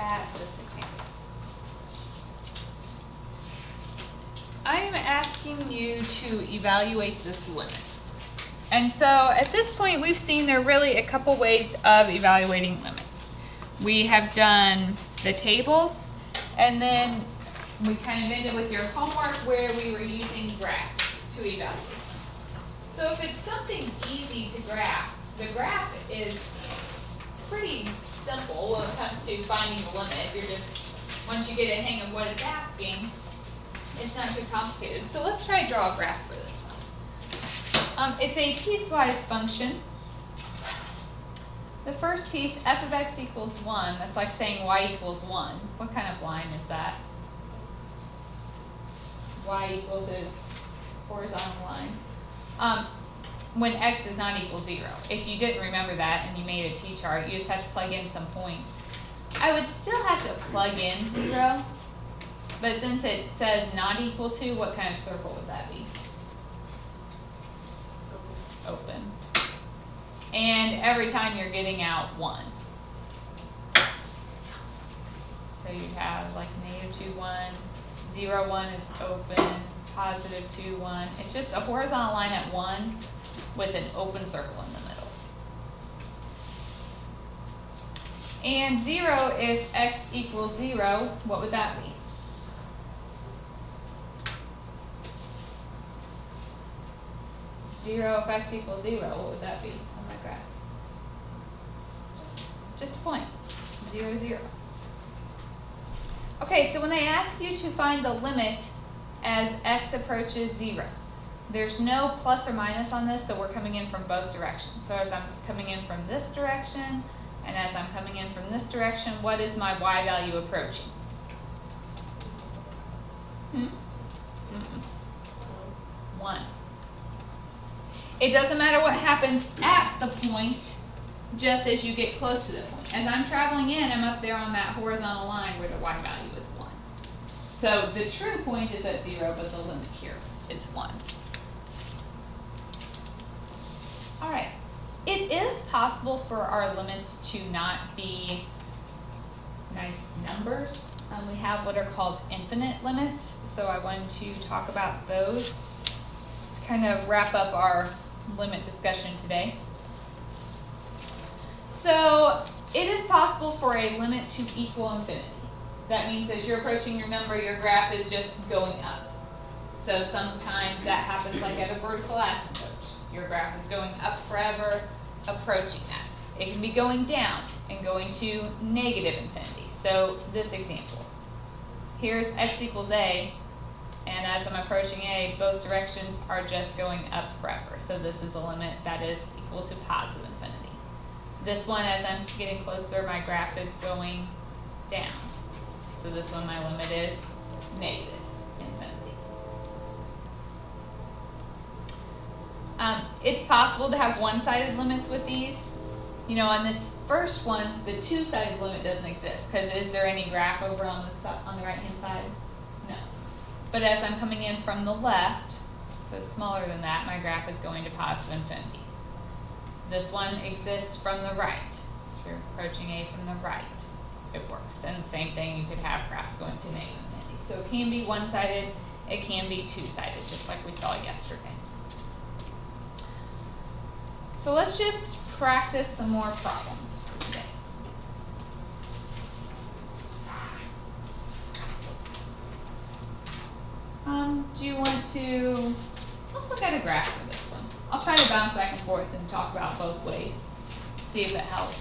at this example. I am asking you to evaluate this limit. And so at this point, we've seen there are really a couple ways of evaluating limits. We have done the tables, and then we kind of ended with your homework where we were using graphs to evaluate. So if it's something easy to graph, the graph is pretty simple when it comes to finding the limit. You're just, once you get a hang of what it's asking, it's not too complicated. So let's try to draw a graph for this one. It's a piecewise function. The first piece, f of x equals 1, that's like saying y equals 1. What kind of line is that? Y equals is horizontal line. When x is not equal 0. If you didn't remember that and you made a t-chart, you just have to plug in some points. I would still have to plug in 0, but since it says not equal to, what kind of circle would that be? Open. And every time you're getting out 1. So you'd have like -2, 1, 0, 1 is open, +2, 1. It's just a horizontal line at 1 with an open circle in the middle. And 0, if x equals 0, what would that be? Zero if x equals 0, what would that be on my graph? Just a point. 0, 0. Okay, so when I ask you to find the limit as x approaches 0, there's no plus or minus on this, so we're coming in from both directions. So as I'm coming in from this direction, and as I'm coming in from this direction, what is my y value approaching? 1. It doesn't matter what happens at the point, just as you get close to the point. As I'm traveling in, I'm up there on that horizontal line where the y value is 1. So the true point is at 0, but the limit here is 1. All right. It is possible for our limits to not be nice numbers. We have what are called infinite limits, so I wanted to talk about those to kind of wrap up our limit discussion today. So it is possible for a limit to equal infinity. That means as you're approaching your number, your graph is just going up. So sometimes that happens like at a vertical asymptote. Your graph is going up forever, approaching that. It can be going down and going to negative infinity. So this example. Here's x equals a, and as I'm approaching a, both directions are just going up forever. So this is a limit that is equal to positive infinity. This one, as I'm getting closer, my graph is going down. So this one, my limit is negative infinity. It's possible to have one-sided limits with these. You know, on this first one, the two-sided limit doesn't exist, because is there any graph over on the right-hand side? No. But as I'm coming in from the left, so smaller than that, my graph is going to positive infinity. This one exists from the right. If you're approaching a from the right, it works. And the same thing, you could have graphs going to negative infinity. So it can be one-sided, it can be two-sided, just like we saw yesterday. So let's just practice some more problems for today. Do you want to, let's look at a graph for this one. I'll try to bounce back and forth and talk about both ways, see if it helps.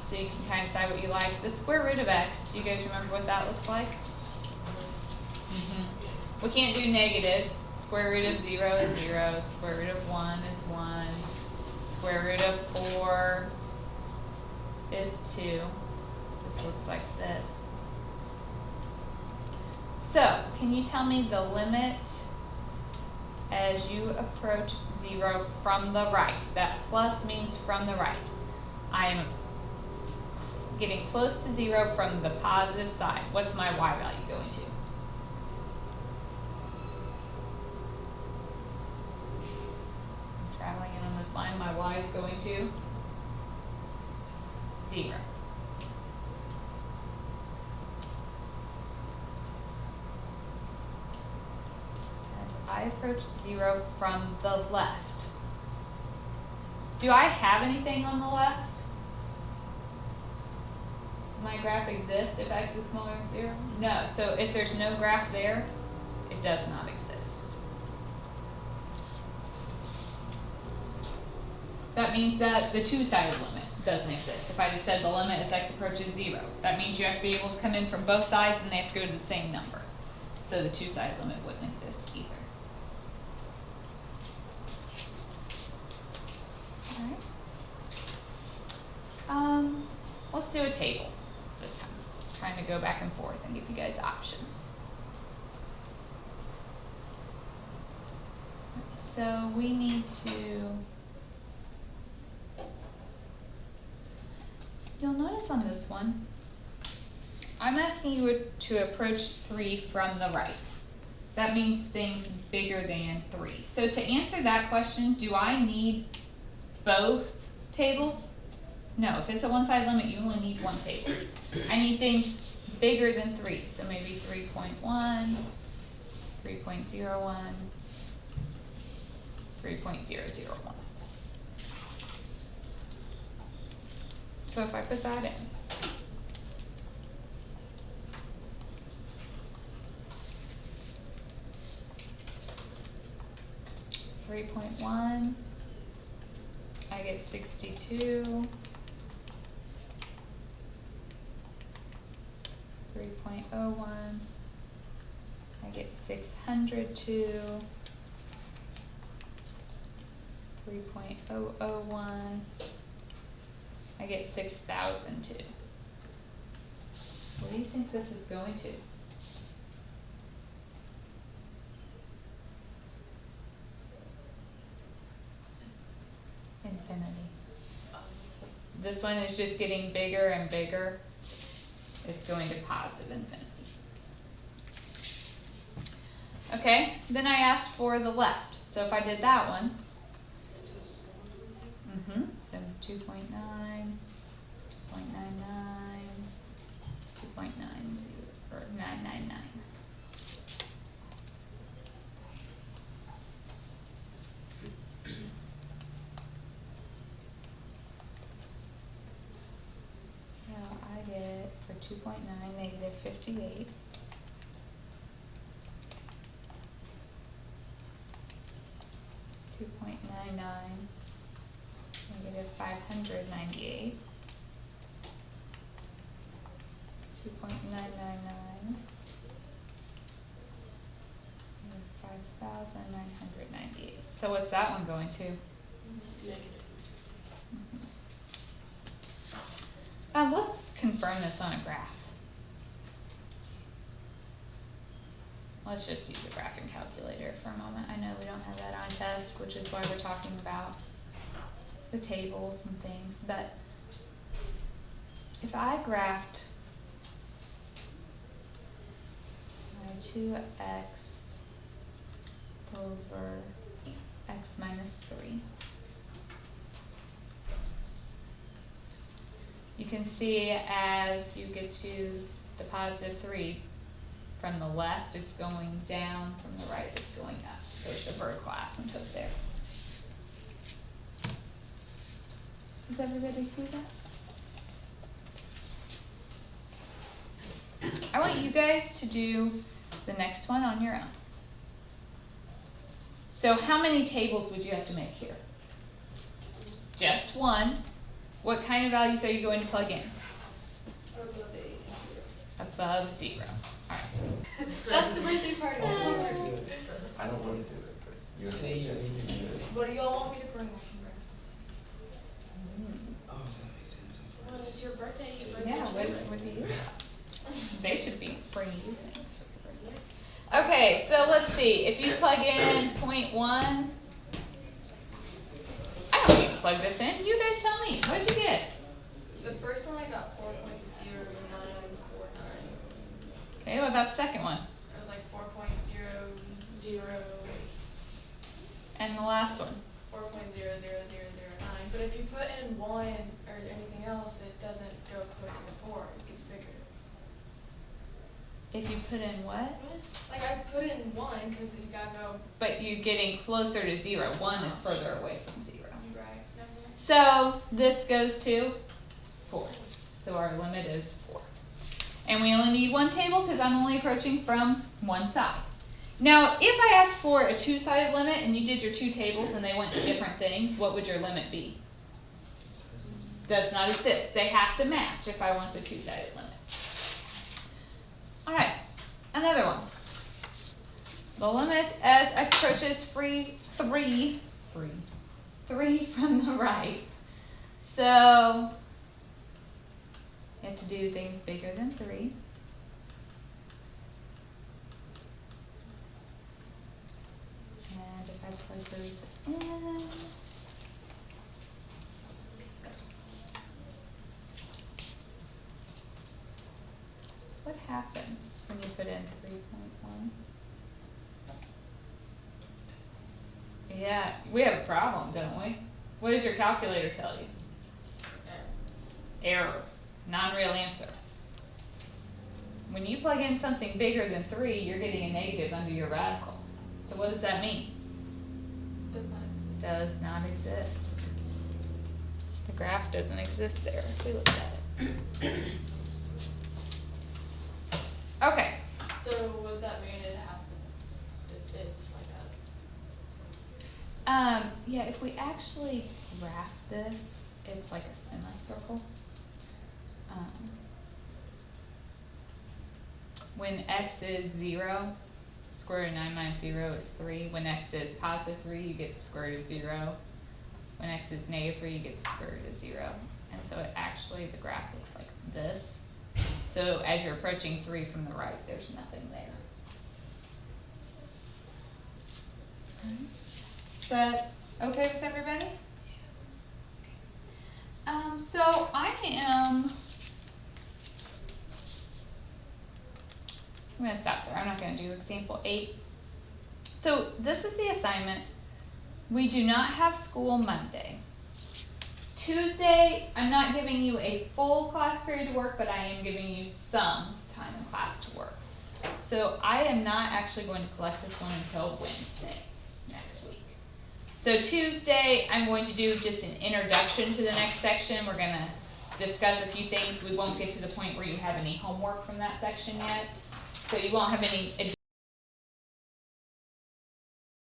So you can kind of decide what you like. The square root of x, do you guys remember what that looks like? We can't do negatives. Square root of 0 is 0, square root of 1 is 1, square root of 4 is 2. This looks like this. So, can you tell me the limit as you approach 0 from the right? That plus means from the right. I am getting close to 0 from the positive side. What's my y value going to? I'm traveling in on this line. My y is going to 0. approach 0 from the left. Do I have anything on the left? Does my graph exist if x is smaller than 0? No. So if there's no graph there, it does not exist. That means that the two-sided limit doesn't exist. If I just said the limit as x approaches 0, that means you have to be able to come in from both sides and they have to go to the same number. So the two-sided limit wouldn't exist either. Alright. Let's do a table this time. I'm trying to go back and forth and give you guys options. So we need to, you'll notice on this one, I'm asking you to approach 3 from the right. That means things bigger than 3. So to answer that question, do I need both tables? No, if it's a one-sided limit, you only need one table. I need things bigger than 3, so maybe 3.1, 3.01, 3.001. So if I put that in, .1, I get 62. 3.01, I get 602. 3.001, I get 6,002. What do you think this is going to? Infinity. This one is just getting bigger and bigger. It's going to positive infinity. Okay, then I asked for the left. So if I did that one, so 2.9, 2.99, 2.90, or 999. So I get, for 2.9, negative 58. .99, negative 598. 2.999, 5,998. So what's that one going to? Negative. Let's confirm this on a graph. Let's just use a graphing calculator for a moment. I know we don't have that on test, which is why we're talking about the tables and things, but if I graphed my 2x over x minus 3, you can see as you get to the positive 3, from the left it's going down, from the right it's going up. There's a vertical asymptote there. Does everybody see that? I want you guys to do the next one on your own. So how many tables would you have to make here? Just one. What kind of values are you going to plug in? Above 0. All right. That's the birthday party. I don't want to do it, but you have to just do it. What do y'all want me to bring? Oh, Well, it's your birthday. Yeah, what do you have? They should be bringing you things. Okay, so let's see. If you plug in 0.1, I don't need to plug this in. You guys tell me. What did you get? The first one I got 4.0949. Okay, what about the second one? It was like 4.008. And the last one? 4.00009. But if you put in 1 or anything else, it doesn't go close to 4. It gets bigger. If you put in what? Like I put in 1 because you gotta go. But you're getting closer to 0. 1 is further away from 0. Right. Never mind. So this goes to 4. So our limit is 4. And we only need one table because I'm only approaching from one side. Now, if I asked for a two-sided limit and you did your 2 tables and they went to different things, what would your limit be? Does not exist. They have to match if I want the two-sided limit. All right, another one. The limit as x approaches 3 from the right. So you have to do things bigger than 3. And if I plug those in, what happens when you put in 3.1? Yeah, we have a problem, don't we? What does your calculator tell you? Error. Non-real answer. When you plug in something bigger than 3, you're getting a negative under your radical. So what does that mean? Does not exist. The graph doesn't exist there if we look at it. Okay. So would that mean it's like that? Yeah, if we actually graph this, it's like a semicircle. When x is 0, square root of 9 minus 0 is 3. When x is positive 3, you get the square root of 0. When x is negative 3, you get the square root of 0. And so it actually, the graph looks like this. So as you're approaching 3 from the right, there's nothing there. Is that okay with everybody? So I'm going to stop there. I'm not going to do example 8. So this is the assignment. We do not have school Monday. Tuesday, I'm not giving you a full class period to work, but I am giving you some time in class to work. So I am not actually going to collect this one until Wednesday next week. So Tuesday, I'm going to do just an introduction to the next section. We're going to discuss a few things. We won't get to the point where you have any homework from that section yet. So you won't have any